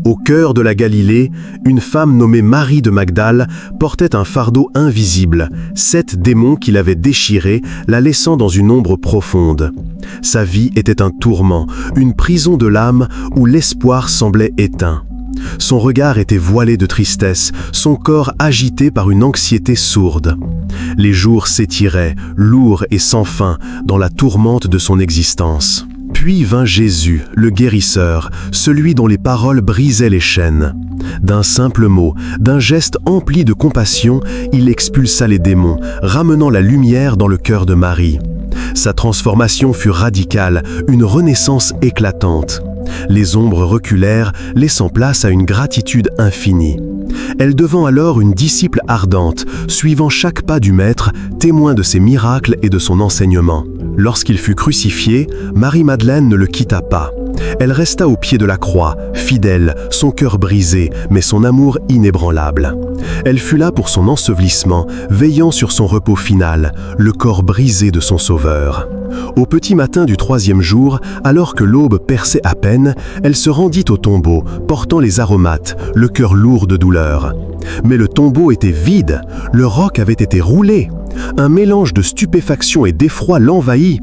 Au cœur de la Galilée, une femme nommée Marie de Magdale portait un fardeau invisible, 7 démons qui l'avaient déchirée, la laissant dans une ombre profonde. Sa vie était un tourment, une prison de l'âme où l'espoir semblait éteint. Son regard était voilé de tristesse, son corps agité par une anxiété sourde. Les jours s'étiraient, lourds et sans fin, dans la tourmente de son existence. Puis vint Jésus, le guérisseur, celui dont les paroles brisaient les chaînes. D'un simple mot, d'un geste empli de compassion, il expulsa les démons, ramenant la lumière dans le cœur de Marie. Sa transformation fut radicale, une renaissance éclatante. Les ombres reculèrent, laissant place à une gratitude infinie. Elle devint alors une disciple ardente, suivant chaque pas du Maître, témoin de ses miracles et de son enseignement. Lorsqu'il fut crucifié, Marie-Madeleine ne le quitta pas. Elle resta au pied de la croix, fidèle, son cœur brisé, mais son amour inébranlable. Elle fut là pour son ensevelissement, veillant sur son repos final, le corps brisé de son Sauveur. Au petit matin du 3e jour, alors que l'aube perçait à peine, elle se rendit au tombeau, portant les aromates, le cœur lourd de douleur. Mais le tombeau était vide, le roc avait été roulé. Un mélange de stupéfaction et d'effroi l'envahit.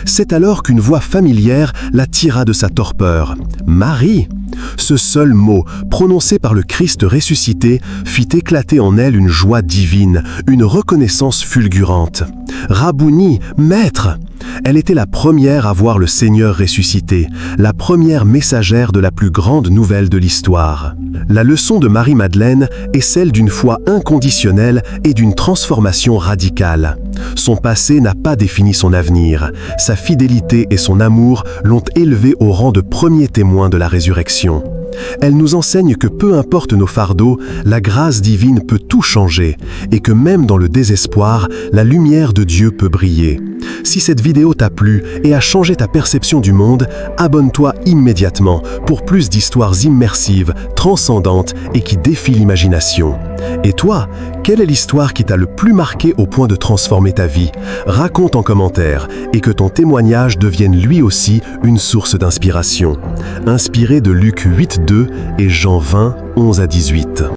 C'est alors qu'une voix familière la tira de sa torpeur. « Marie !» Ce seul mot, prononcé par le Christ ressuscité, fit éclater en elle une joie divine, une reconnaissance fulgurante. « Rabouni, Maître !» Elle était la première à voir le Seigneur ressuscité, la première messagère de la plus grande nouvelle de l'histoire. La leçon de Marie-Madeleine est celle d'une foi inconditionnelle et d'une transformation radicale. Son passé n'a pas défini son avenir. Sa fidélité et son amour l'ont élevée au rang de premier témoin de la résurrection. Elle nous enseigne que peu importe nos fardeaux, la grâce divine peut tout changer et que même dans le désespoir, la lumière de Dieu peut briller. Si cette vidéo t'a plu et a changé ta perception du monde, abonne-toi immédiatement pour plus d'histoires immersives, transcendantes et qui défient l'imagination. Et toi, quelle est l'histoire qui t'a le plus marqué au point de transformer ta vie? Raconte en commentaire et que ton témoignage devienne lui aussi une source d'inspiration. Inspiré de Luc 8:2 et Jean 20, 11 à 18.